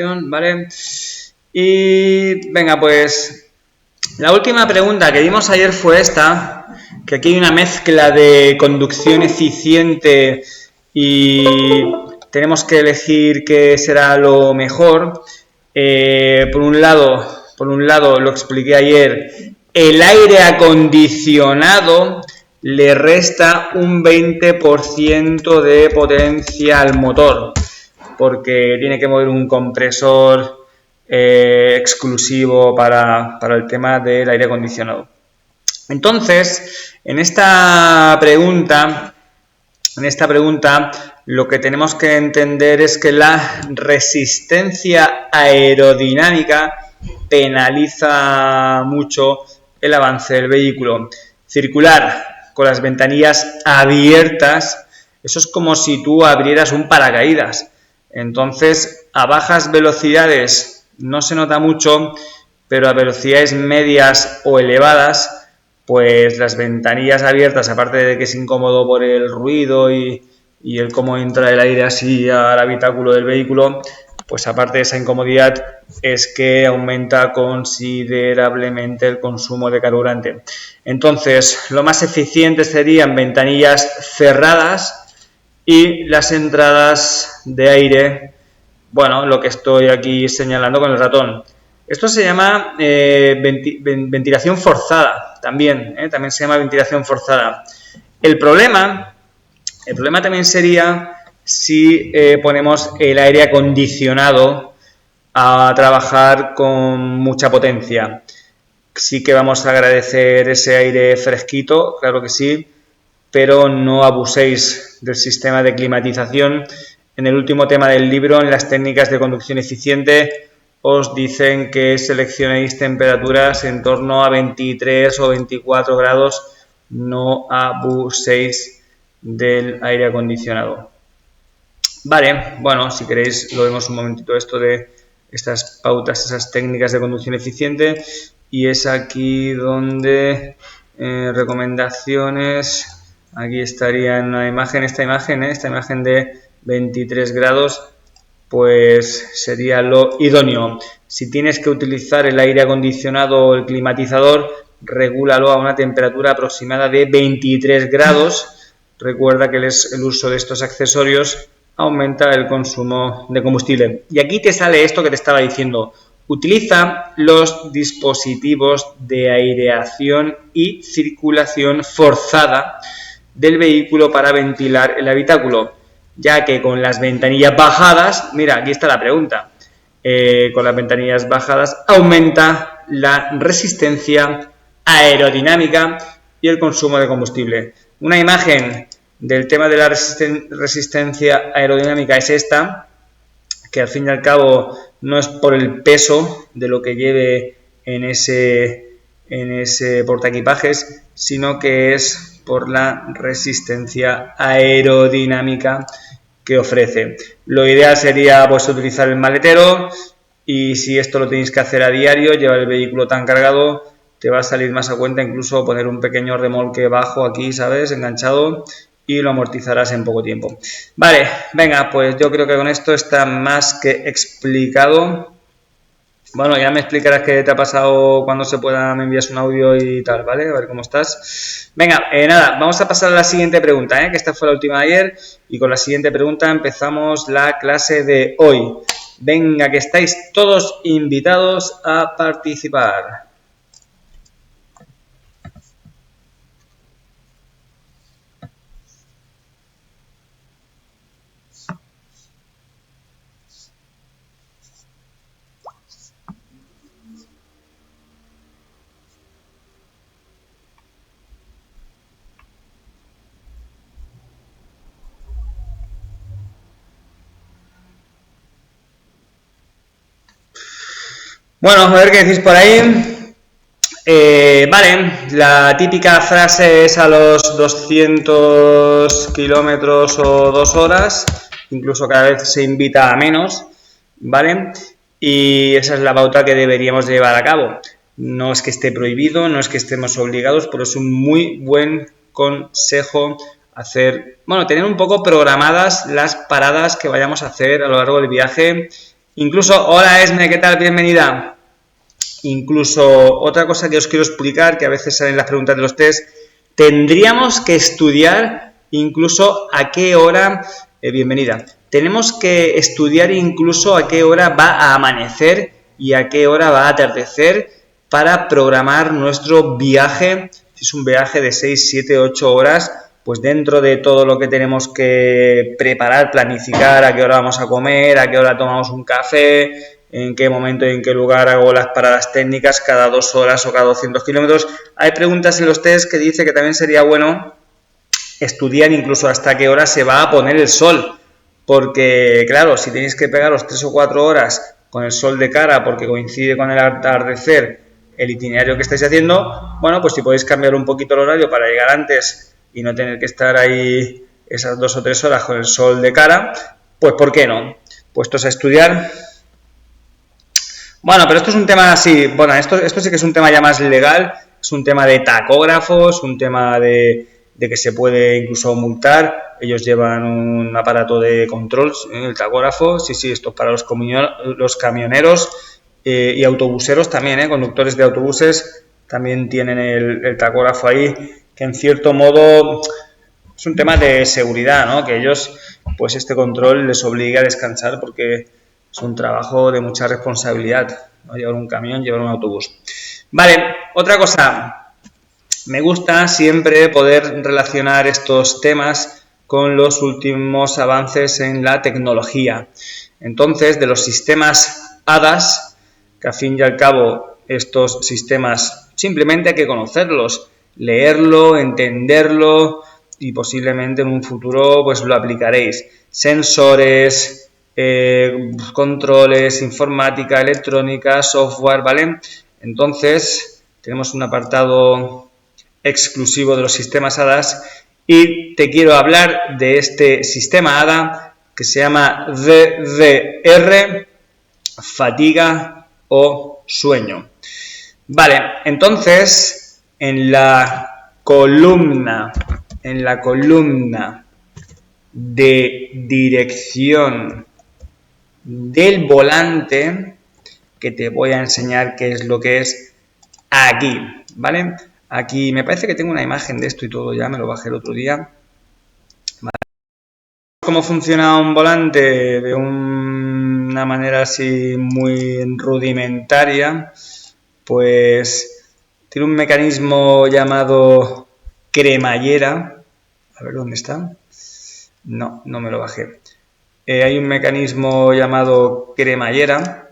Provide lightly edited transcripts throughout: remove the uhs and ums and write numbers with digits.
¿vale? Y venga, pues la última pregunta que dimos ayer fue esta, que aquí hay una mezcla de conducción eficiente y tenemos que elegir qué será lo mejor. Por un lado, lo expliqué ayer, el aire acondicionado le resta un 20% de potencia al motor, porque tiene que mover un compresor exclusivo para el tema del aire acondicionado. Entonces, en esta pregunta lo que tenemos que entender es que la resistencia aerodinámica penaliza mucho el avance del vehículo. Circular con las ventanillas abiertas, eso es como si tú abrieras un paracaídas. Entonces, a bajas velocidades no se nota mucho, pero a velocidades medias o elevadas, pues las ventanillas abiertas, aparte de que es incómodo por el ruido y el cómo entra el aire así al habitáculo del vehículo, pues aparte de esa incomodidad es que aumenta considerablemente el consumo de carburante. Entonces, lo más eficiente serían ventanillas cerradas y las entradas de aire, bueno, lo que estoy aquí señalando con el ratón. Esto se llama ventilación forzada, también se llama ventilación forzada. El problema también sería si ponemos el aire acondicionado a trabajar con mucha potencia. Sí que vamos a agradecer ese aire fresquito, claro que sí, pero no abuséis del sistema de climatización. En el último tema del libro, en las técnicas de conducción eficiente, os dicen que seleccionéis temperaturas en torno a 23 o 24 grados, no abuséis del aire acondicionado. Vale, bueno, si queréis lo vemos un momentito esto de estas pautas, esas técnicas de conducción eficiente, y es aquí donde recomendaciones. Aquí estaría en una imagen, esta imagen de 23 grados, pues sería lo idóneo. Si tienes que utilizar el aire acondicionado o el climatizador, regúlalo a una temperatura aproximada de 23 grados. Recuerda que el uso de estos accesorios aumenta el consumo de combustible. Y aquí te sale esto que te estaba diciendo. Utiliza los dispositivos de aireación y circulación forzada del vehículo para ventilar el habitáculo, ya que con las ventanillas bajadas, mira, aquí está la pregunta, con las ventanillas bajadas aumenta la resistencia aerodinámica y el consumo de combustible. Una imagen del tema de la resistencia aerodinámica es esta, que al fin y al cabo no es por el peso de lo que lleve en ese portaequipajes, sino que es por la resistencia aerodinámica que ofrece. Lo ideal sería pues utilizar el maletero, y si esto lo tenéis que hacer a diario, llevar el vehículo tan cargado, te va a salir más a cuenta incluso poner un pequeño remolque bajo aquí, ¿sabes?, enganchado, y lo amortizarás en poco tiempo. Vale, venga, pues yo creo que con esto está más que explicado. Bueno, ya me explicarás qué te ha pasado cuando se pueda, me envías un audio y tal, ¿vale? A ver cómo estás. Venga, nada, vamos a pasar a la siguiente pregunta, que esta fue la última de ayer, y con la siguiente pregunta empezamos la clase de hoy. Venga, que estáis todos invitados a participar. Bueno, a ver qué decís por ahí. Vale, la típica frase es a los 200 kilómetros o 2 horas, incluso cada vez se invita a menos, ¿vale? Y esa es la pauta que deberíamos llevar a cabo. No es que esté prohibido, no es que estemos obligados, pero es un muy buen consejo tener un poco programadas las paradas que vayamos a hacer a lo largo del viaje Incluso, hola Esme, ¿qué tal? Bienvenida. Incluso otra cosa que os quiero explicar, que a veces salen las preguntas de los test, tendríamos que estudiar incluso a qué hora, bienvenida, tenemos que estudiar incluso a qué hora va a amanecer y a qué hora va a atardecer para programar nuestro viaje. Si es un viaje de 6, 7, 8 horas, pues dentro de todo lo que tenemos que preparar, planificar, a qué hora vamos a comer, a qué hora tomamos un café, en qué momento y en qué lugar hago las paradas técnicas cada 2 horas o cada 200 kilómetros. Hay preguntas en los test que dice que también sería bueno estudiar incluso hasta qué hora se va a poner el sol, porque claro, si tenéis que pegaros 3 o 4 horas con el sol de cara porque coincide con el atardecer el itinerario que estáis haciendo, bueno, pues si podéis cambiar un poquito el horario para llegar antes y no tener que estar ahí esas 2 o 3 horas con el sol de cara, pues ¿por qué no? Puestos a estudiar. Bueno, pero esto es un tema así, bueno, esto sí que es un tema ya más legal, es un tema de tacógrafos, un tema de que se puede incluso multar. Ellos llevan un aparato de control, el tacógrafo, sí, esto es para los camioneros y autobuseros también, conductores de autobuses también tienen el tacógrafo ahí, que en cierto modo es un tema de seguridad, ¿no? Que ellos, pues este control les obliga a descansar porque es un trabajo de mucha responsabilidad, ¿no? Llevar un camión, llevar un autobús. Vale, otra cosa. Me gusta siempre poder relacionar estos temas con los últimos avances en la tecnología. Entonces, de los sistemas HADAS, que al fin y al cabo estos sistemas simplemente hay que conocerlos, leerlo, entenderlo y posiblemente en un futuro pues lo aplicaréis. Sensores, controles, informática, electrónica, software, ¿vale? Entonces, tenemos un apartado exclusivo de los sistemas HADAS y te quiero hablar de este sistema HADA que se llama DDR, fatiga o sueño. Vale, entonces en la columna de dirección del volante, que te voy a enseñar qué es lo que es aquí, ¿vale? Aquí me parece que tengo una imagen de esto y todo, ya me lo bajé el otro día. Vale. ¿Cómo funciona un volante? De una manera así muy rudimentaria, pues tiene un mecanismo llamado cremallera. A ver, ¿dónde está? No me lo bajé. Hay un mecanismo llamado cremallera.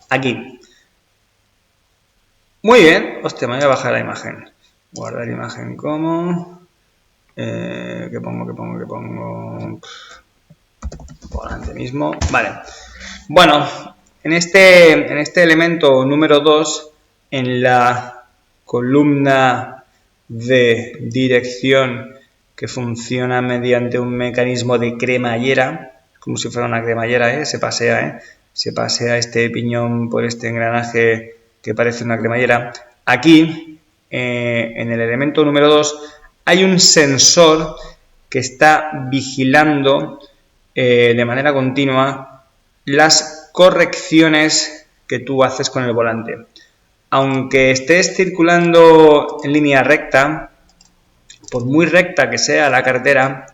Aquí. Muy bien. Hostia, me voy a bajar la imagen. Guardar imagen como... ¿Qué pongo? Volante mismo. Vale. Bueno, en este elemento número 2, en la columna de dirección que funciona mediante un mecanismo de cremallera, como si fuera una cremallera, se pasea este piñón por este engranaje que parece una cremallera. Aquí, en el elemento número 2, hay un sensor que está vigilando de manera continua las correcciones que tú haces con el volante. Aunque estés circulando en línea recta, por muy recta que sea la carretera,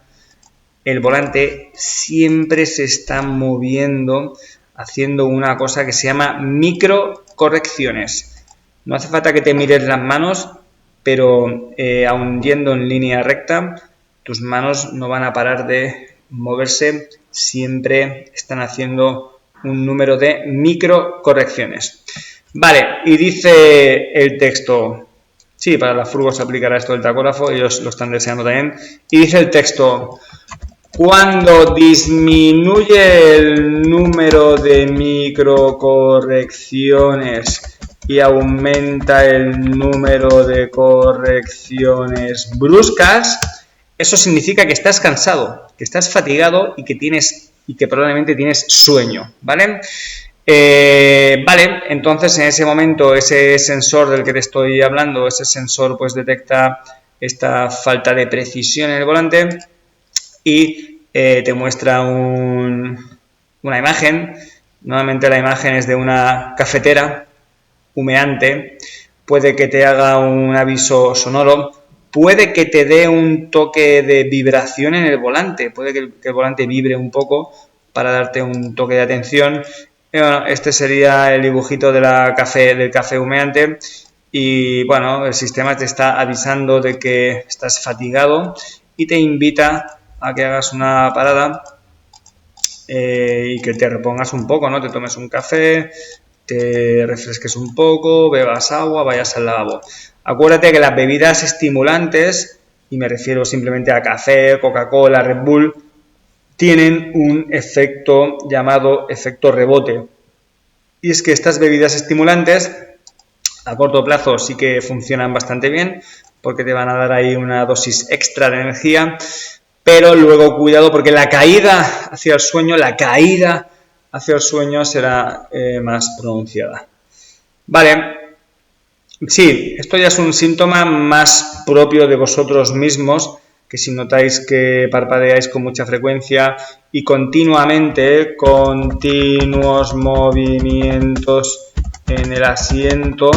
el volante siempre se está moviendo haciendo una cosa que se llama microcorrecciones. No hace falta que te mires las manos, pero aun yendo en línea recta, tus manos no van a parar de moverse, siempre están haciendo un número de microcorrecciones. Vale, y dice el texto, sí, para la furgo se aplicará esto del tacógrafo, ellos lo están deseando también, y dice el texto, cuando disminuye el número de microcorrecciones y aumenta el número de correcciones bruscas, eso significa que estás cansado, que estás fatigado y que probablemente tienes sueño, ¿vale? Vale, entonces en ese momento ese sensor del que te estoy hablando, ese sensor pues detecta esta falta de precisión en el volante y te muestra un una imagen. Normalmente la imagen es de una cafetera humeante. Puede que te haga un aviso sonoro. Puede que te dé un toque de vibración en el volante. Puede que el volante vibre un poco para darte un toque de atención. Y bueno, este sería el dibujito de del café humeante. Y bueno, el sistema te está avisando de que estás fatigado y te invita a que hagas una parada y que te repongas un poco, ¿no? Te tomes un café, te refresques un poco, bebas agua, vayas al lavabo. Acuérdate que las bebidas estimulantes, y me refiero simplemente a café, Coca-Cola, Red Bull, tienen un efecto llamado efecto rebote. Y es que estas bebidas estimulantes a corto plazo sí que funcionan bastante bien porque te van a dar ahí una dosis extra de energía, pero luego cuidado porque la caída hacia el sueño será más pronunciada. Vale, sí, esto ya es un síntoma más propio de vosotros mismos, que si notáis que parpadeáis con mucha frecuencia y continuamente, continuos movimientos en el asiento,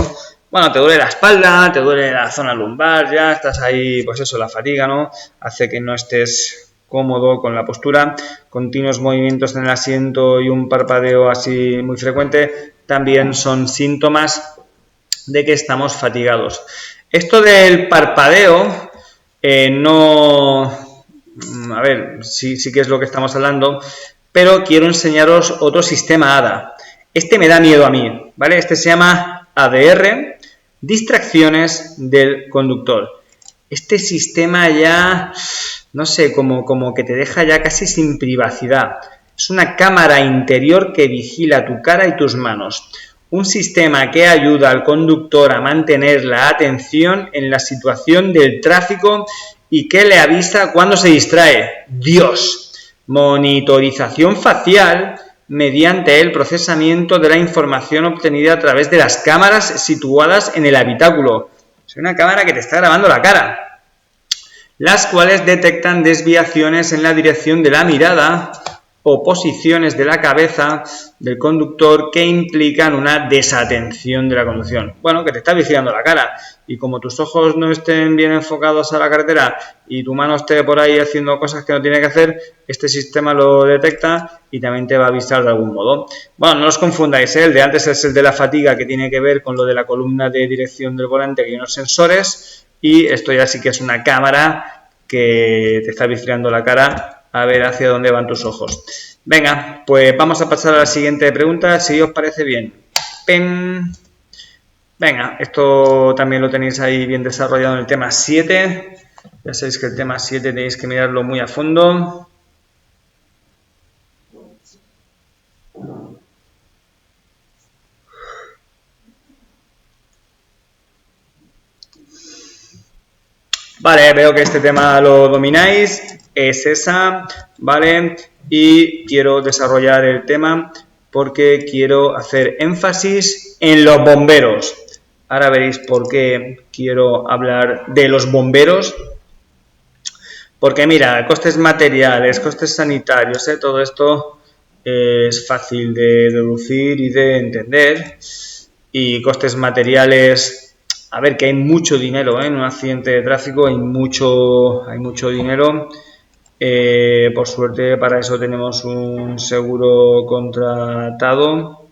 bueno, te duele la espalda, te duele la zona lumbar, ya estás ahí, pues eso, la fatiga, ¿no? Hace que no estés cómodo con la postura, continuos movimientos en el asiento y un parpadeo así muy frecuente, también son síntomas de que estamos fatigados. Esto del parpadeo, a ver, sí que es lo que estamos hablando, pero quiero enseñaros otro sistema ADA. Este me da miedo a mí, ¿vale? Este se llama ADR, distracciones del conductor. Este sistema ya, no sé, como que te deja ya casi sin privacidad. Es una cámara interior que vigila tu cara y tus manos. Un sistema que ayuda al conductor a mantener la atención en la situación del tráfico y que le avisa cuando se distrae. ¡Dios! Monitorización facial mediante el procesamiento de la información obtenida a través de las cámaras situadas en el habitáculo. Es una cámara que te está grabando la cara, las cuales detectan desviaciones en la dirección de la mirada o posiciones de la cabeza del conductor que implican una desatención de la conducción. Bueno, que te está vigilando la cara y como tus ojos no estén bien enfocados a la carretera y tu mano esté por ahí haciendo cosas que no tiene que hacer, este sistema lo detecta y también te va a avisar de algún modo. Bueno, no os confundáis, el de antes es el de la fatiga, que tiene que ver con lo de la columna de dirección del volante, que hay unos sensores, y esto ya sí que es una cámara que te está vigilando la cara a ver hacia dónde van tus ojos. Venga, pues vamos a pasar a la siguiente pregunta, si os parece bien. ¡Pem! Venga, esto también lo tenéis ahí bien desarrollado en el tema 7. Ya sabéis que el tema 7 tenéis que mirarlo muy a fondo. Vale, veo que este tema lo domináis, es esa, ¿vale? Y quiero desarrollar el tema porque quiero hacer énfasis en los bomberos. Ahora veréis por qué quiero hablar de los bomberos. Porque mira, costes materiales, costes sanitarios, todo esto es fácil de deducir y de entender. Y costes materiales... A ver, que hay mucho dinero en un accidente de tráfico, hay mucho dinero. Por suerte, para eso tenemos un seguro contratado.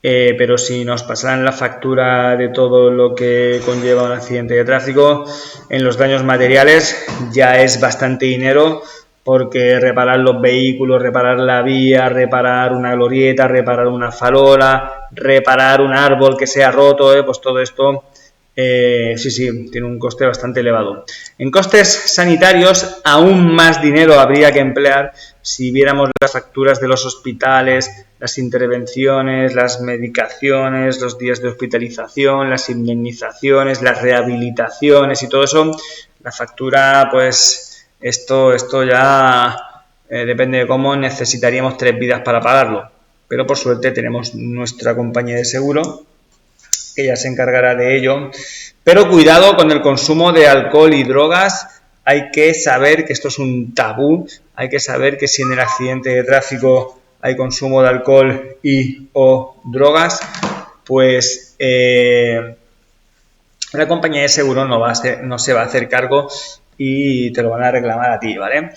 Pero si nos pasaran la factura de todo lo que conlleva un accidente de tráfico, en los daños materiales ya es bastante dinero, porque reparar los vehículos, reparar la vía, reparar una glorieta, reparar una farola, reparar un árbol que se ha roto, pues todo esto sí, tiene un coste bastante elevado. En costes sanitarios aún más dinero habría que emplear si viéramos las facturas de los hospitales, las intervenciones, las medicaciones, los días de hospitalización, las indemnizaciones, las rehabilitaciones y todo eso. La factura, pues esto ya depende de cómo, necesitaríamos 3 vidas para pagarlo, pero por suerte tenemos nuestra compañía de seguro que ya se encargará de ello. Pero cuidado con el consumo de alcohol y drogas hay que saber que esto es un tabú, hay que saber que si en el accidente de tráfico hay consumo de alcohol y o drogas, pues la compañía de seguro no se va a hacer cargo y te lo van a reclamar a ti, ¿vale?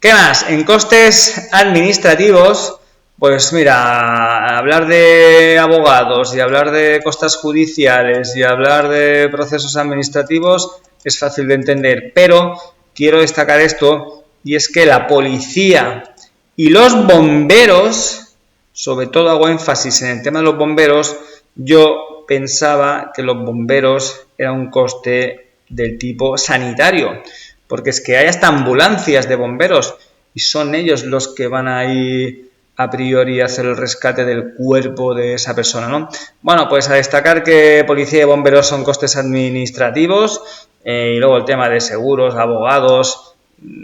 ¿Qué más? En costes administrativos, pues mira, hablar de abogados y hablar de costas judiciales y hablar de procesos administrativos es fácil de entender, pero quiero destacar esto, y es que la policía y los bomberos, sobre todo hago énfasis en el tema de los bomberos, yo pensaba que los bomberos era un coste del tipo sanitario, porque es que hay hasta ambulancias de bomberos y son ellos los que van a ir a priori a hacer el rescate del cuerpo de esa persona, ¿no? Bueno, pues a destacar que policía y bomberos son costes administrativos y luego el tema de seguros, abogados,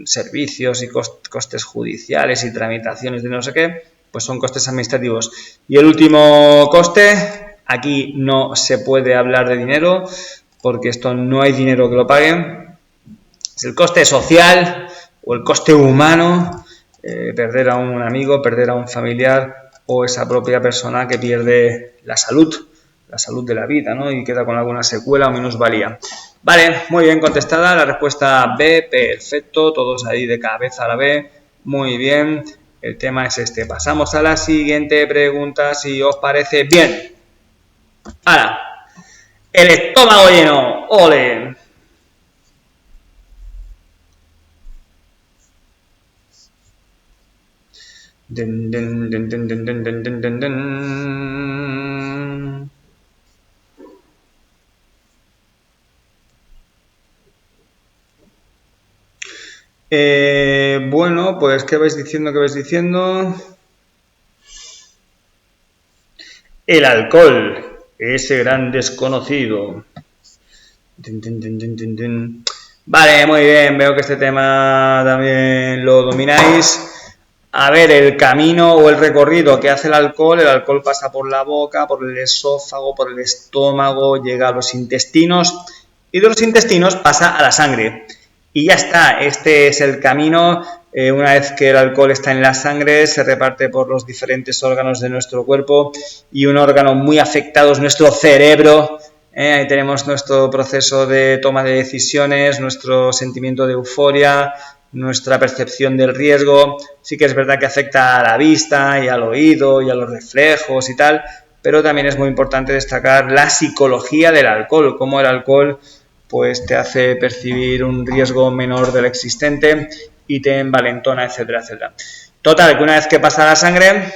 servicios y costes judiciales y tramitaciones de no sé qué, pues son costes administrativos. Y el último coste, aquí no se puede hablar de dinero porque esto no hay dinero que lo paguen, es el coste social o el coste humano, perder a un amigo, perder a un familiar o esa propia persona que pierde la salud de la vida, ¿no? Y queda con alguna secuela o minusvalía. Vale, muy bien contestada la respuesta B, perfecto, todos ahí de cabeza a la B, muy bien, el tema es este. Pasamos a la siguiente pregunta, si os parece bien. Ahora, el estómago lleno, ole. Den, den, den, den, den, den, den, den, den. Bueno, pues ¿qué vais diciendo? El alcohol, ese gran desconocido. Vale, muy bien, veo que este tema también lo domináis. A ver, el camino o el recorrido que hace el alcohol pasa por la boca, por el esófago, por el estómago, llega a los intestinos y de los intestinos pasa a la sangre. Y ya está, este es el camino. Una vez que el alcohol está en la sangre, se reparte por los diferentes órganos de nuestro cuerpo y un órgano muy afectado es nuestro cerebro. Ahí tenemos nuestro proceso de toma de decisiones, nuestro sentimiento de euforia, nuestra percepción del riesgo. Sí que es verdad que afecta a la vista y al oído y a los reflejos y tal, pero también es muy importante destacar la psicología del alcohol, cómo el alcohol pues te hace percibir un riesgo menor del existente y te envalentona, etcétera, etcétera. Total, que una vez que pasa a la sangre,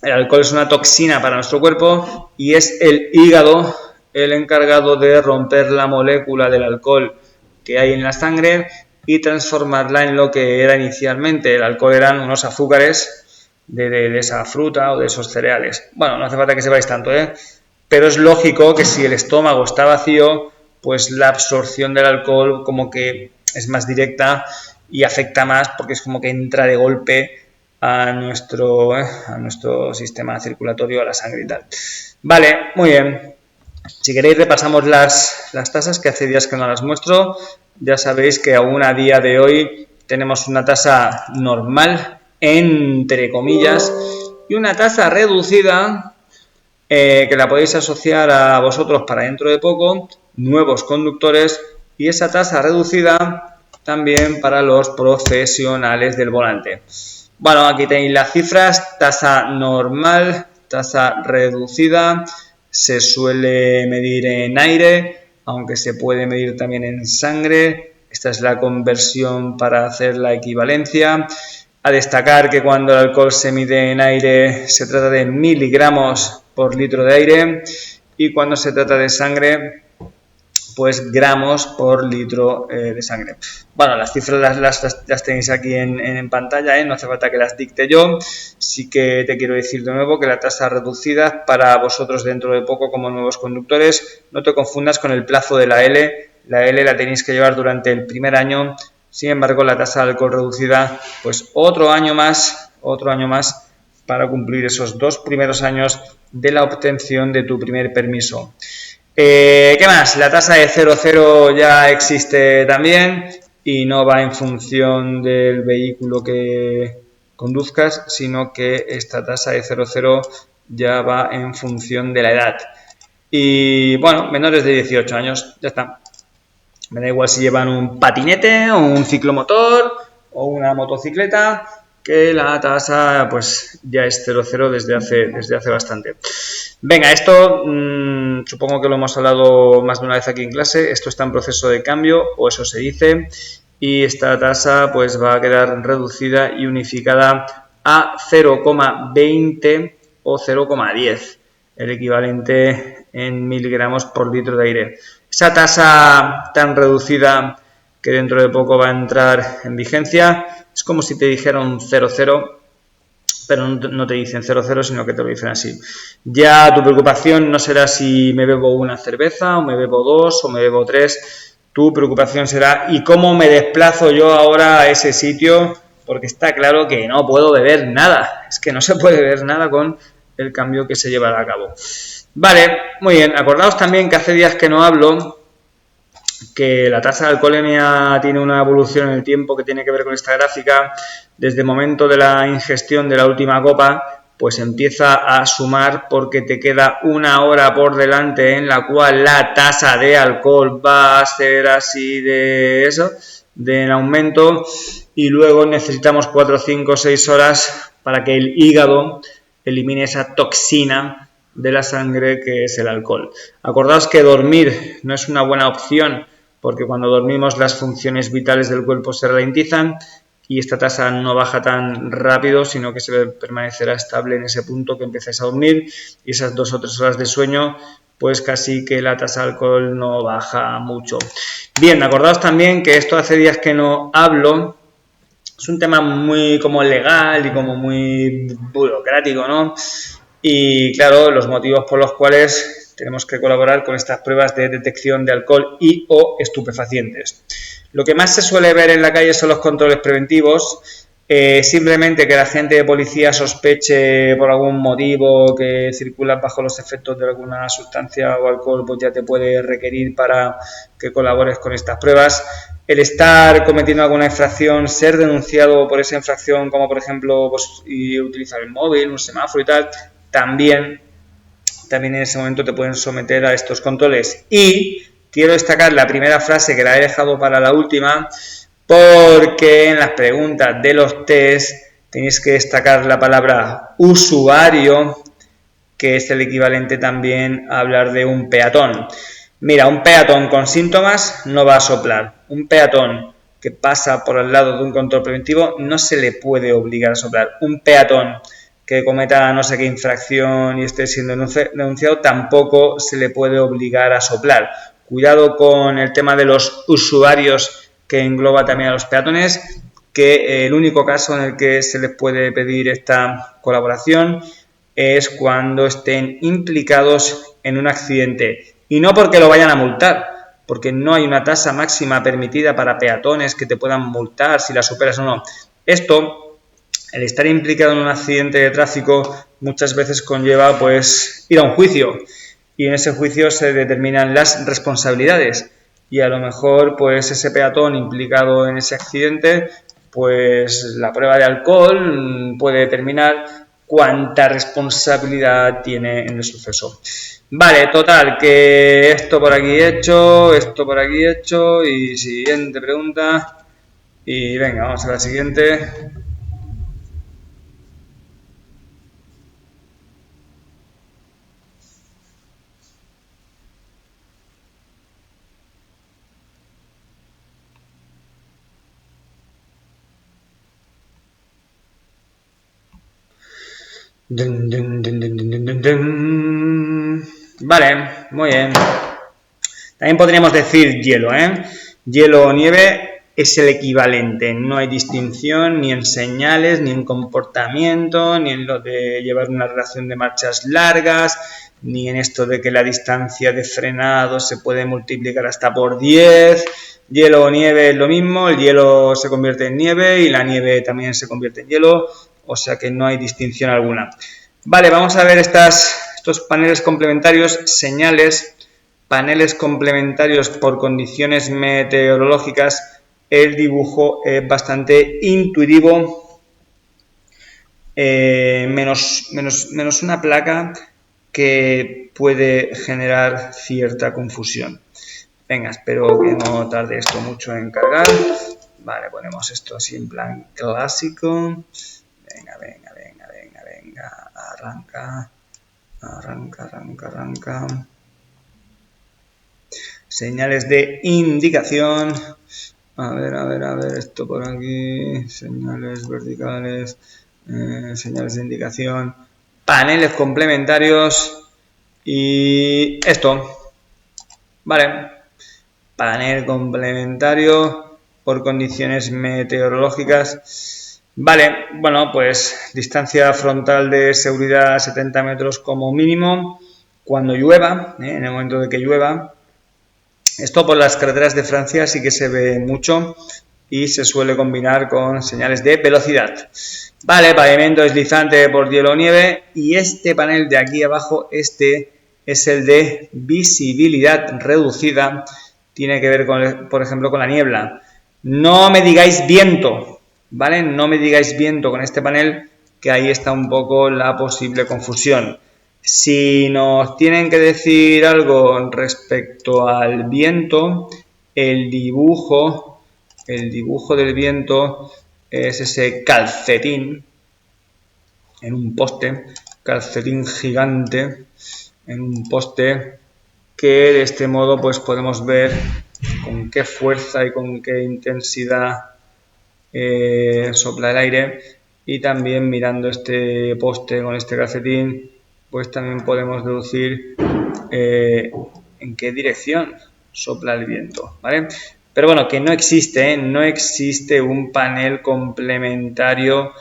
el alcohol es una toxina para nuestro cuerpo y es el hígado el encargado de romper la molécula del alcohol que hay en la sangre y transformarla en lo que era inicialmente. El alcohol eran unos azúcares de esa fruta o de esos cereales. Bueno, no hace falta que sepáis tanto, pero es lógico que si el estómago está vacío, pues la absorción del alcohol como que es más directa y afecta más porque es como que entra de golpe a nuestro sistema circulatorio, a la sangre y tal. Vale, muy bien. Si queréis repasamos las tasas, que hace días que no las muestro. Ya sabéis que aún a día de hoy tenemos una tasa normal, entre comillas, y una tasa reducida que la podéis asociar a vosotros para dentro de poco, nuevos conductores, y esa tasa reducida también para los profesionales del volante. Bueno, aquí tenéis las cifras, tasa normal, tasa reducida. Se suele medir en aire, aunque se puede medir también en sangre. Esta es la conversión para hacer la equivalencia. A destacar que cuando el alcohol se mide en aire se trata de miligramos por litro de aire y cuando se trata de sangre, pues gramos por litro de sangre. Bueno, las cifras las tenéis aquí en pantalla, no hace falta que las dicte yo. Sí que te quiero decir de nuevo que la tasa reducida para vosotros dentro de poco como nuevos conductores, no te confundas con el plazo de la L. La L la tenéis que llevar durante el primer año. Sin embargo, la tasa de alcohol reducida, pues otro año más para cumplir esos 2 primeros años de la obtención de tu primer permiso. ¿Qué más? La tasa de 0,0 ya existe también. y no va en función del vehículo que conduzcas, sino que esta tasa de 0,0 ya va en función de la edad. Y bueno, menores de 18 años, ya está. Me da igual si llevan un patinete o un ciclomotor o una motocicleta, que la tasa pues ya es 0,0 desde hace bastante. Venga, esto supongo que lo hemos hablado más de una vez aquí en clase. Esto está en proceso de cambio, o eso se dice, y esta tasa pues va a quedar reducida y unificada a 0,20 o 0,10, el equivalente en miligramos por litro de aire. Esa tasa tan reducida que dentro de poco va a entrar en vigencia es como si te dijeran 0,0, pero no te dicen 0,0, sino que te lo dicen así. Ya tu preocupación no será si me bebo una cerveza, o me bebo dos, o me bebo tres. Tu preocupación será ¿y cómo me desplazo yo ahora a ese sitio? Porque está claro que no puedo beber nada. Es que no se puede beber nada con el cambio que se llevará a cabo. Vale, muy bien. Acordaos también que hace días que no hablo, que la tasa de alcoholemia tiene una evolución en el tiempo que tiene que ver con esta gráfica. Desde el momento de la ingestión de la última copa, pues empieza a sumar porque te queda una hora por delante en la cual la tasa de alcohol va a ser así de eso, de en aumento, y luego necesitamos 4, 5, 6 horas para que el hígado elimine esa toxina de la sangre que es el alcohol. Acordaos que dormir no es una buena opción, porque cuando dormimos las funciones vitales del cuerpo se ralentizan y esta tasa no baja tan rápido, sino que se permanecerá estable en ese punto que empezáis a dormir, y esas 2 o 3 horas de sueño pues casi que la tasa de alcohol no baja mucho. Bien, acordaos también que esto hace días que no hablo, es un tema muy como legal y como muy burocrático, ¿no? Y claro, los motivos por los cuales tenemos que colaborar con estas pruebas de detección de alcohol y o estupefacientes. Lo que más se suele ver en la calle son los controles preventivos. Simplemente que la agente de policía sospeche por algún motivo que circulas bajo los efectos de alguna sustancia o alcohol, pues ya te puede requerir para que colabores con estas pruebas. El estar cometiendo alguna infracción, ser denunciado por esa infracción, como por ejemplo pues, y utilizar el móvil, un semáforo y tal, también en ese momento te pueden someter a estos controles. Y quiero destacar la primera frase, que la he dejado para la última, porque en las preguntas de los test tenéis que destacar la palabra usuario, que es el equivalente también a hablar de un peatón. Mira, un peatón con síntomas no va a soplar. Un peatón que pasa por al lado de un control preventivo no se le puede obligar a soplar. Un peatón que cometa no sé qué infracción y esté siendo denunciado tampoco se le puede obligar a soplar. Cuidado con el tema de los usuarios, que engloba también a los peatones, que el único caso en el que se les puede pedir esta colaboración es cuando estén implicados en un accidente, y no porque lo vayan a multar, porque no hay una tasa máxima permitida para peatones que te puedan multar si la superas o no. Esto, el estar implicado en un accidente de tráfico, muchas veces conlleva pues ir a un juicio, y en ese juicio se determinan las responsabilidades, y a lo mejor pues ese peatón implicado en ese accidente, pues la prueba de alcohol puede determinar cuánta responsabilidad tiene en el suceso. Vale, total, que esto por aquí hecho, esto por aquí hecho, y siguiente pregunta, y venga, vamos a la siguiente. Vale, muy bien. También podríamos decir hielo, Hielo o nieve es el equivalente. No hay distinción ni en señales, ni en comportamiento, ni en lo de llevar una relación de marchas largas, ni en esto de que la distancia de frenado se puede multiplicar hasta por 10. Hielo o nieve es lo mismo, el hielo se convierte en nieve y la nieve también se convierte en hielo, o sea que no hay distinción alguna. Vale, vamos a ver estos paneles complementarios, señales, paneles complementarios por condiciones meteorológicas. el dibujo es bastante intuitivo, menos una placa que puede generar cierta confusión. Venga, espero que no tarde esto mucho en cargar. Vale, ponemos esto así en plan clásico. Venga, arranca. Señales de indicación. A ver, esto por aquí. Señales verticales. Señales de indicación. Paneles complementarios. Y esto. Vale. Panel complementario por condiciones meteorológicas. Vale, bueno, pues distancia frontal de seguridad 70 metros como mínimo cuando llueva, en el momento de que llueva. Esto por las carreteras de Francia sí que se ve mucho y se suele combinar con señales de velocidad. Vale, pavimento deslizante por hielo o nieve, y este panel de aquí abajo, este es el de visibilidad reducida. Tiene que ver, por ejemplo, con la niebla. No me digáis viento, ¿vale? No me digáis viento con este panel, que ahí está un poco la posible confusión. Si nos tienen que decir algo respecto al viento, el dibujo del viento es ese calcetín en un poste, calcetín gigante en un poste, que de este modo pues podemos ver con qué fuerza y con qué intensidad sopla el aire, y también mirando este poste con este calcetín pues también podemos deducir en qué dirección sopla el viento, ¿vale? Pero bueno, que no existe un panel complementario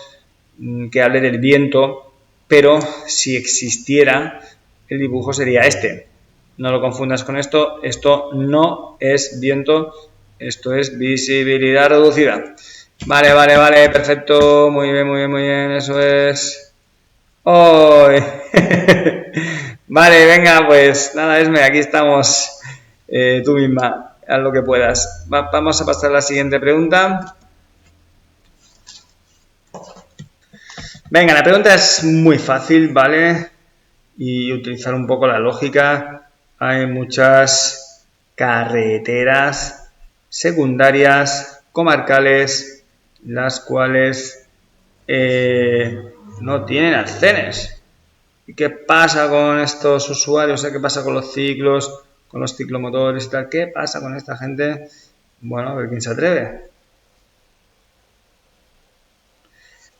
que hable del viento, pero si existiera, el dibujo sería este. No lo confundas con esto no es viento, esto es visibilidad reducida. Vale, perfecto, muy bien, eso es. ¡Oh! Vale, venga, pues nada, Esme, aquí estamos, tú misma, haz lo que puedas. Vamos a pasar a la siguiente pregunta. Venga, la pregunta es muy fácil, ¿vale? Y utilizar un poco la lógica. Hay muchas carreteras secundarias, comarcales, las cuales no tienen arcenes. ¿Y qué pasa con estos usuarios? ¿Qué pasa con los ciclos, con los ciclomotores y tal? ¿Qué pasa con esta gente? Bueno, a ver quién se atreve.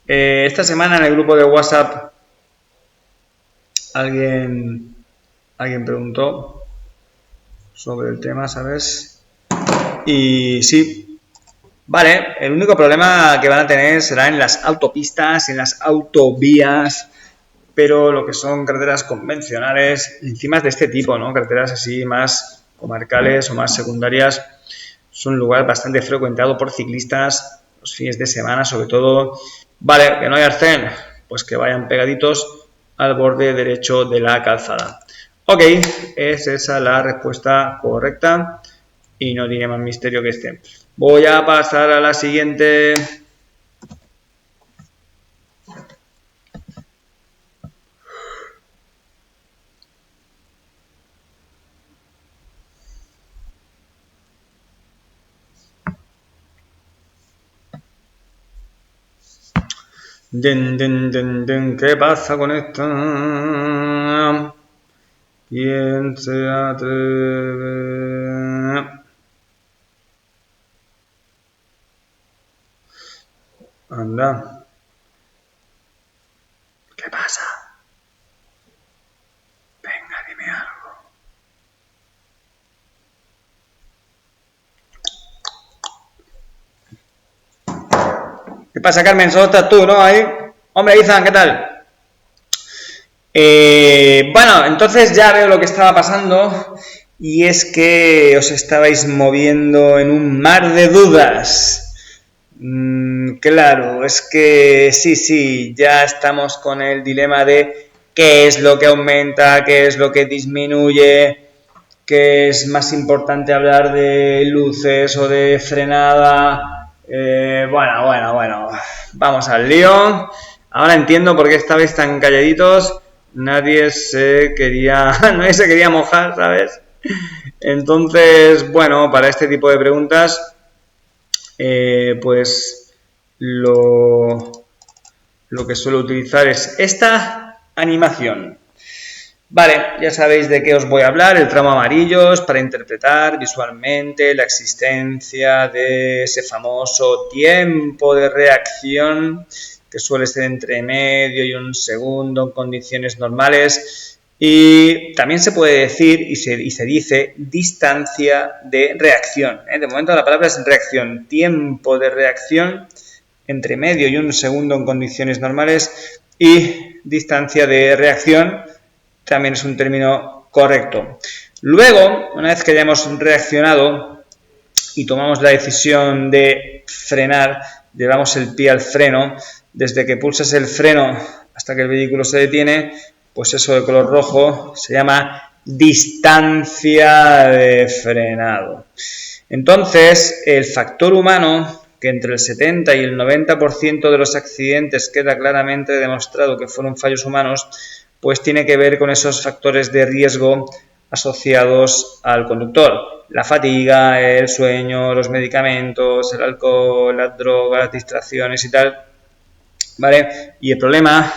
Esta semana en el grupo de WhatsApp alguien preguntó sobre el tema, ¿sabes? Y sí, vale, el único problema que van a tener será en las autopistas, en las autovías, pero lo que son carreteras convencionales, encima de este tipo, ¿no? Carreteras así más comarcales o más secundarias, son un lugar bastante frecuentado por ciclistas los fines de semana, sobre todo. Vale, que no hay arcén, pues que vayan pegaditos al borde derecho de la calzada. Ok, es esa la respuesta correcta y no tiene más misterio que este. Voy a pasar a la siguiente. ¿Qué pasa con esta? ¿Quién se atreve? Anda. ¿Qué pasa? Venga, dime algo. ¿Qué pasa, Carmen? Solo estás tú, ¿no? Ahí. Hombre, Izan, ¿qué tal? Bueno, entonces ya veo lo que estaba pasando, y es que os estabais moviendo en un mar de dudas. Claro, es que sí, ya estamos con el dilema de qué es lo que aumenta, qué es lo que disminuye. que es más importante hablar de luces o de frenada. Bueno, vamos al lío. Ahora entiendo por qué estabais tan calladitos. Nadie se quería mojar, ¿sabes? Entonces, bueno, para este tipo de preguntas, pues lo que suelo utilizar es esta animación. Vale, ya sabéis de qué os voy a hablar. El tramo amarillo es para interpretar visualmente la existencia de ese famoso tiempo de reacción que suele ser entre medio y un segundo en condiciones normales. Y también se puede decir y se dice distancia de reacción. De momento la palabra es reacción. Tiempo de reacción entre medio y un segundo en condiciones normales, y distancia de reacción también es un término correcto. Luego, una vez que hayamos reaccionado y tomamos la decisión de frenar, llevamos el pie al freno, desde que pulsas el freno hasta que el vehículo se detiene, pues eso de color rojo se llama distancia de frenado. Entonces, el factor humano, que entre el 70 y el 90% de los accidentes queda claramente demostrado que fueron fallos humanos, pues tiene que ver con esos factores de riesgo asociados al conductor. La fatiga, el sueño, los medicamentos, el alcohol, las drogas, distracciones y tal, ¿vale? Y el problema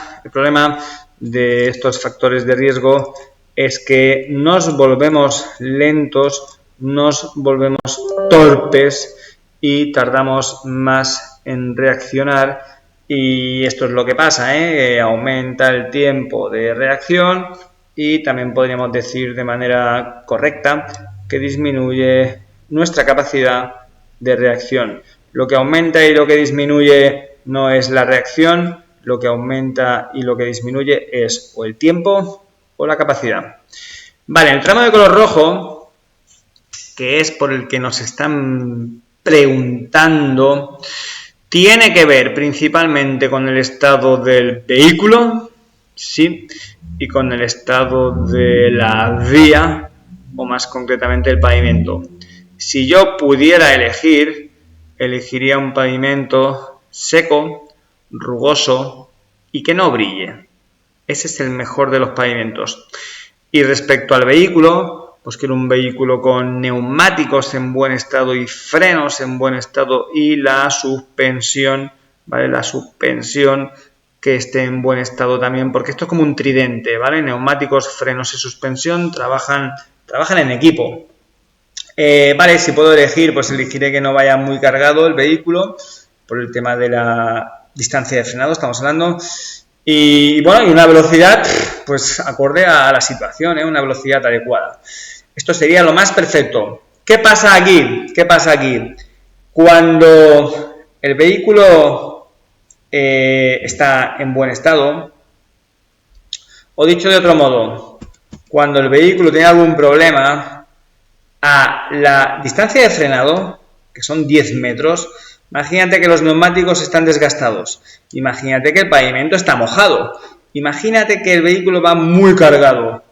de estos factores de riesgo es que nos volvemos lentos, nos volvemos torpes y tardamos más en reaccionar, y esto es lo que pasa, aumenta el tiempo de reacción, y también podríamos decir de manera correcta que disminuye nuestra capacidad de reacción. Lo que aumenta y lo que disminuye no es la reacción, lo que aumenta y lo que disminuye es o el tiempo o la capacidad. Vale, el tramo de color rojo, que es por el que nos están preguntando, tiene que ver principalmente con el estado del vehículo, sí, y con el estado de la vía, o más concretamente el pavimento. Si yo pudiera elegir, elegiría un pavimento seco, rugoso y que no brille. Ese es el mejor de los pavimentos. Y respecto al vehículo, pues quiero un vehículo con neumáticos en buen estado y frenos en buen estado, y la suspensión, ¿vale? La suspensión que esté en buen estado también, porque esto es como un tridente, ¿vale? Neumáticos, frenos y suspensión trabajan en equipo. Vale, si puedo elegir, pues elegiré que no vaya muy cargado el vehículo, por el tema de la distancia de frenado, estamos hablando. Y bueno, y una velocidad, pues acorde a la situación, una velocidad adecuada. Esto sería lo más perfecto. ¿Qué pasa aquí? Cuando el vehículo está en buen estado, o dicho de otro modo, cuando el vehículo tiene algún problema, a la distancia de frenado, que son 10 metros, imagínate que los neumáticos están desgastados, imagínate que el pavimento está mojado, imagínate que el vehículo va muy cargado.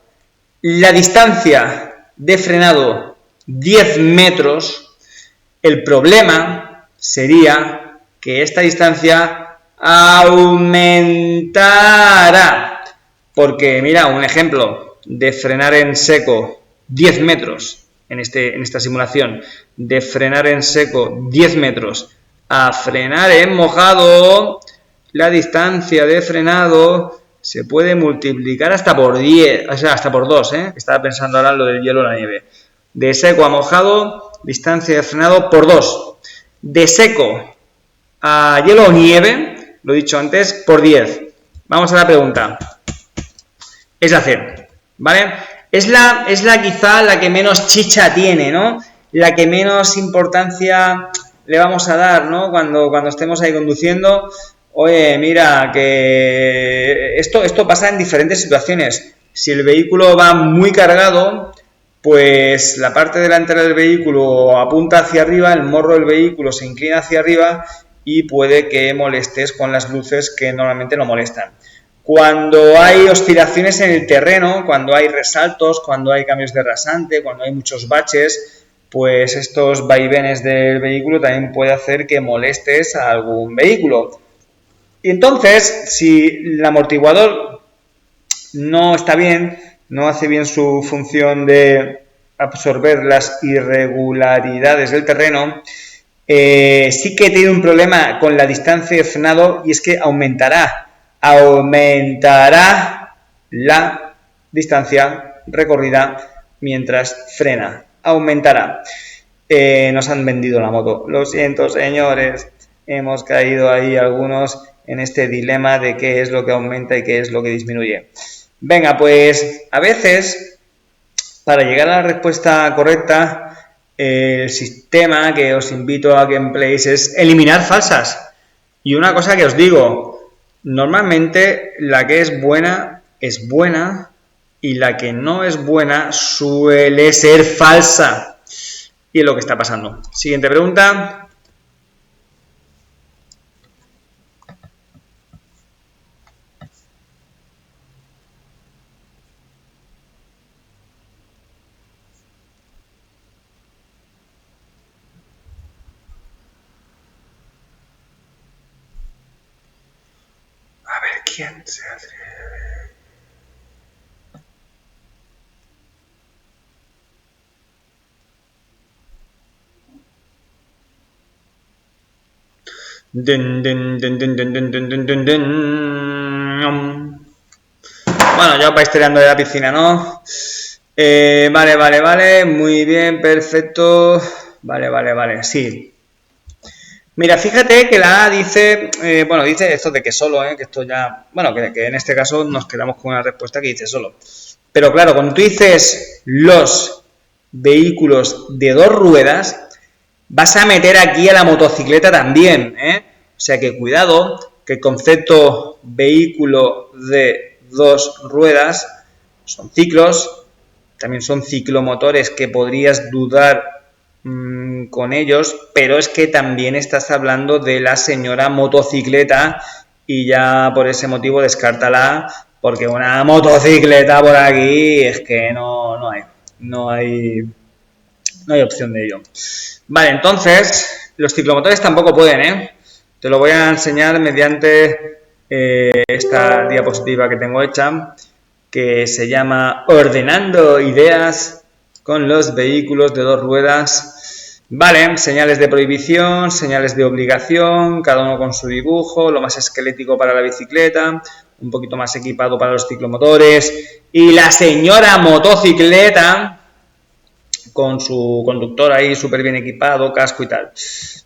La distancia de frenado 10 metros, el problema sería que esta distancia aumentará. Porque mira, un ejemplo de frenar en seco 10 metros en esta simulación, de frenar en seco 10 metros a frenar en mojado, la distancia de frenado se puede multiplicar hasta por 10, o sea, hasta por 2, Estaba pensando ahora en lo del hielo o la nieve. De seco a mojado, distancia de frenado por 2. De seco a hielo o nieve, lo he dicho antes, por 10. Vamos a la pregunta. Es decir, ¿vale? Es quizá la que menos chicha tiene, ¿no? La que menos importancia le vamos a dar, ¿no? Cuando estemos ahí conduciendo. Oye, mira, que esto pasa en diferentes situaciones. Si el vehículo va muy cargado, pues la parte delantera del vehículo apunta hacia arriba, el morro del vehículo se inclina hacia arriba y puede que molestes con las luces que normalmente no molestan. Cuando hay oscilaciones en el terreno, cuando hay resaltos, cuando hay cambios de rasante, cuando hay muchos baches, pues estos vaivenes del vehículo también puede hacer que molestes a algún vehículo. Y entonces, si el amortiguador no está bien, no hace bien su función de absorber las irregularidades del terreno, sí que tiene un problema con la distancia de frenado, y es que aumentará la distancia recorrida mientras frena. Aumentará. Nos han vendido la moto. Lo siento, señores. Hemos caído ahí algunos en este dilema de qué es lo que aumenta y qué es lo que disminuye. Venga, pues a veces, para llegar a la respuesta correcta, el sistema que os invito a que empleéis es eliminar falsas. Y una cosa que os digo, normalmente la que es buena y la que no es buena suele ser falsa. Y es lo que está pasando. Siguiente pregunta. A ver quién se atreve. Bueno, ya os vais tirando de la piscina, ¿no? Vale, muy bien, perfecto. Vale, sí. Mira, fíjate que la A dice, dice esto de que solo, que esto ya, bueno, que en este caso nos quedamos con una respuesta que dice solo. Pero claro, cuando tú dices los vehículos de dos ruedas, vas a meter aquí a la motocicleta también, ¿eh? O sea que cuidado, que el concepto vehículo de dos ruedas son ciclos, también son ciclomotores que podrías dudar con ellos, pero es que también estás hablando de la señora motocicleta y ya por ese motivo descártala, porque una motocicleta por aquí es que no hay opción de ello. Vale, entonces los ciclomotores tampoco pueden, ¿eh? Te lo voy a enseñar mediante esta diapositiva que tengo hecha, que se llama Ordenando ideas con los vehículos de dos ruedas. Vale, señales de prohibición, señales de obligación, cada uno con su dibujo, lo más esquelético para la bicicleta, un poquito más equipado para los ciclomotores, y la señora motocicleta con su conductor ahí súper bien equipado, casco y tal.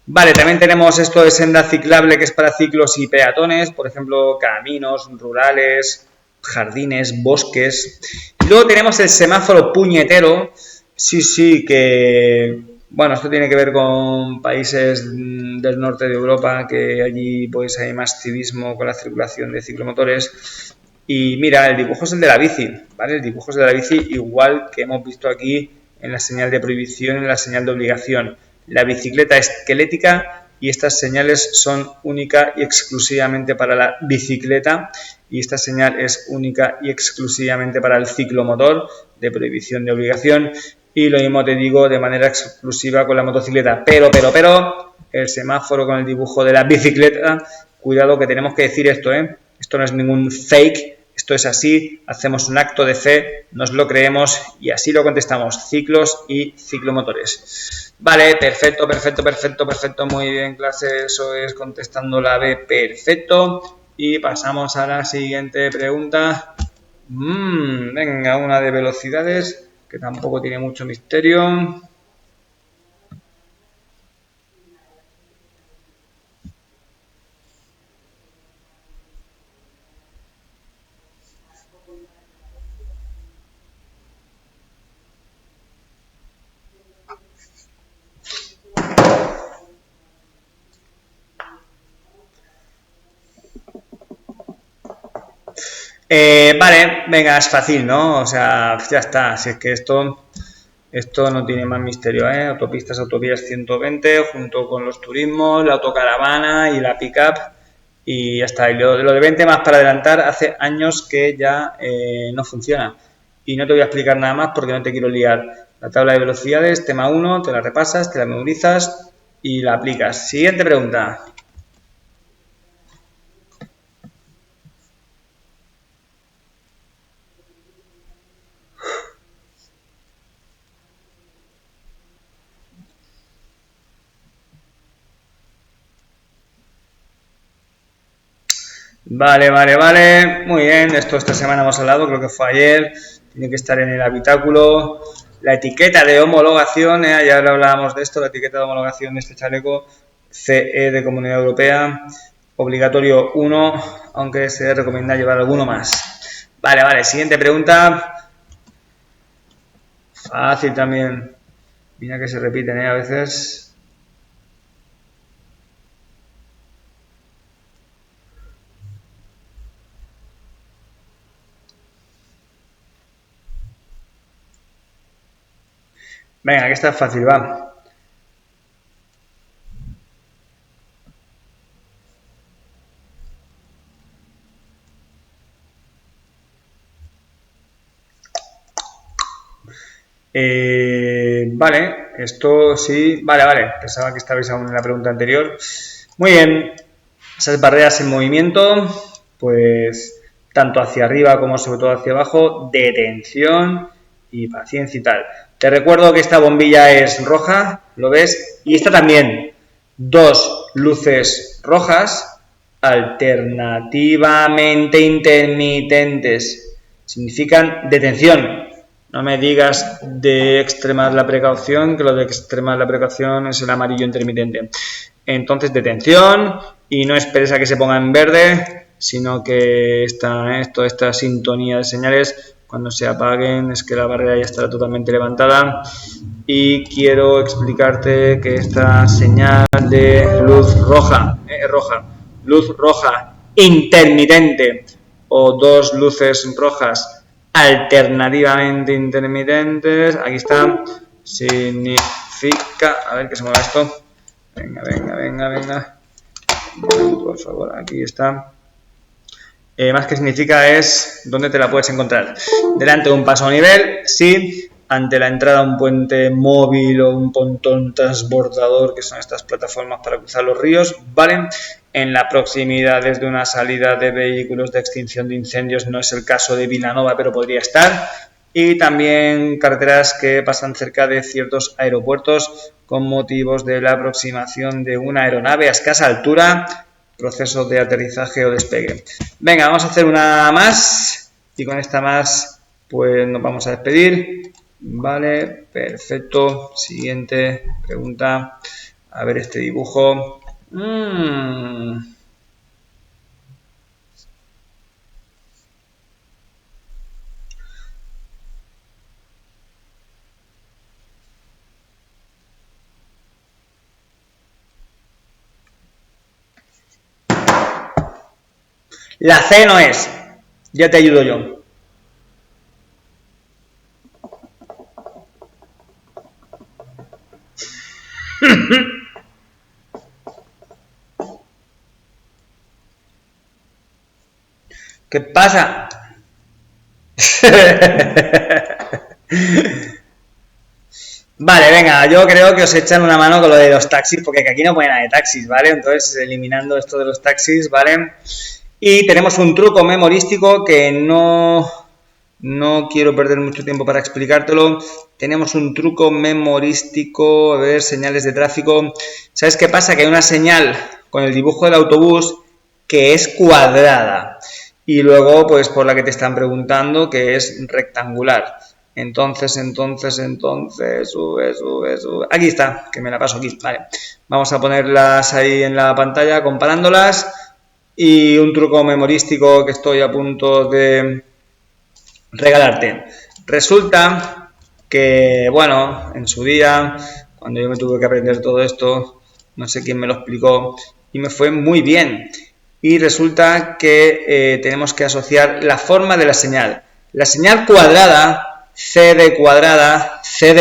Vale, también tenemos esto de senda ciclable, que es para ciclos y peatones, por ejemplo, caminos rurales, jardines, bosques. Y luego tenemos el semáforo puñetero. Sí, que... Bueno, esto tiene que ver con países del norte de Europa, que allí pues hay más civismo con la circulación de ciclomotores. Y mira, el dibujo es el de la bici, ¿vale? El dibujo es de la bici igual que hemos visto aquí en la señal de prohibición y en la señal de obligación. La bicicleta esquelética y estas señales son única y exclusivamente para la bicicleta, y esta señal es única y exclusivamente para el ciclomotor de prohibición de obligación, y lo mismo te digo de manera exclusiva con la motocicleta. Pero, el semáforo con el dibujo de la bicicleta, cuidado que tenemos que decir esto, esto no es ningún fake. Esto es así, hacemos un acto de fe, nos lo creemos y así lo contestamos, ciclos y ciclomotores. Vale, perfecto, muy bien, clase, eso es contestando la B, perfecto. Y pasamos a la siguiente pregunta. Venga, una de velocidades, que tampoco tiene mucho misterio. Vale, venga, es fácil, ¿no? O sea, ya está. Si es que esto no tiene más misterio, ¿eh? Autopistas, autovías 120, junto con los turismos, la autocaravana y la pick-up. y ya está. Y lo de 20 más para adelantar hace años que ya no funciona. Y no te voy a explicar nada más porque no te quiero liar. La tabla de velocidades, tema 1, te la repasas, te la memorizas y la aplicas. Siguiente pregunta. Vale. Muy bien, esto esta semana hemos hablado, creo que fue ayer. Tiene que estar en el habitáculo. La etiqueta de homologación, ya hablábamos de esto, la etiqueta de homologación de este chaleco, CE de Comunidad Europea, obligatorio 1, aunque se recomienda llevar alguno más. Vale, siguiente pregunta. Fácil también. Mira que se repiten, a veces. Venga, que está fácil, va. Vale, esto sí. Vale. Pensaba que estabais aún en la pregunta anterior. Muy bien. Esas barreras en movimiento, pues tanto hacia arriba como sobre todo hacia abajo, detención y paciencia y tal. Te recuerdo que esta bombilla es roja, ¿lo ves? Y esta también. 2 luces rojas alternativamente intermitentes. Significan detención. No me digas de extremar la precaución, que lo de extremar la precaución es el amarillo intermitente. Entonces, detención, y no esperes a que se ponga en verde, sino que toda esta sintonía de señales, cuando se apaguen, es que la barrera ya estará totalmente levantada. Y quiero explicarte que esta señal de luz roja, luz roja intermitente, o 2 luces rojas alternativamente intermitentes, aquí está, significa, a ver que se mueva esto, venga, por favor, aquí está. Más que significa es dónde te la puedes encontrar. Delante de un paso a nivel, sí. Ante la entrada a un puente móvil o un pontón transbordador, que son estas plataformas para cruzar los ríos, ¿vale? En la proximidad desde una salida de vehículos de extinción de incendios, no es el caso de Vilanova, pero podría estar. Y también carreteras que pasan cerca de ciertos aeropuertos con motivos de la aproximación de una aeronave a escasa altura, proceso de aterrizaje o despegue. Venga, vamos a hacer una más y con esta más pues nos vamos a despedir. Vale, perfecto. Siguiente pregunta. A ver este dibujo. La C no es. Ya te ayudo yo. ¿Qué pasa? Vale, venga, yo creo que os echan una mano con lo de los taxis, porque aquí no pone nada de taxis, ¿vale? Entonces, eliminando esto de los taxis, ¿vale? Y tenemos un truco memorístico que no quiero perder mucho tiempo para explicártelo. Tenemos un truco memorístico, a ver, señales de tráfico. ¿Sabes qué pasa? Que hay una señal con el dibujo del autobús que es cuadrada y luego, pues, por la que te están preguntando, que es rectangular. Entonces, sube. Aquí está, que me la paso aquí, vale. Vamos a ponerlas ahí en la pantalla, comparándolas. Y un truco memorístico que estoy a punto de regalarte. Resulta que, bueno, en su día, cuando yo me tuve que aprender todo esto, no sé quién me lo explicó, y me fue muy bien. Y resulta que tenemos que asociar la forma de la señal. La señal cuadrada, C de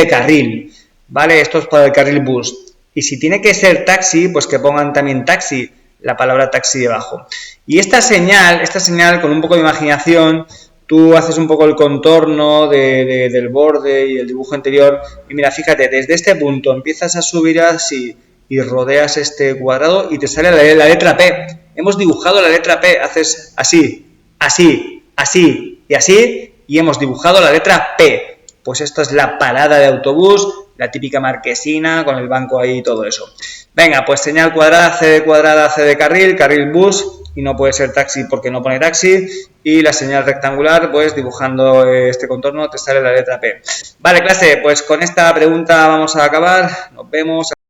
carril, ¿vale? Esto es para el carril bus. Y si tiene que ser taxi, pues que pongan también taxi. la palabra taxi debajo. Y esta señal con un poco de imaginación, tú haces un poco el contorno del borde y el dibujo anterior y mira, fíjate, desde este punto empiezas a subir así y rodeas este cuadrado y te sale la letra P. Hemos dibujado la letra P, haces así, así, así y así y hemos dibujado la letra P. Pues esto es la parada de autobús, la típica marquesina con el banco ahí y todo eso. Venga, pues señal cuadrada, C de carril, carril bus, y no puede ser taxi porque no pone taxi, y la señal rectangular, pues dibujando este contorno te sale la letra P. Vale, clase, pues con esta pregunta vamos a acabar, nos vemos.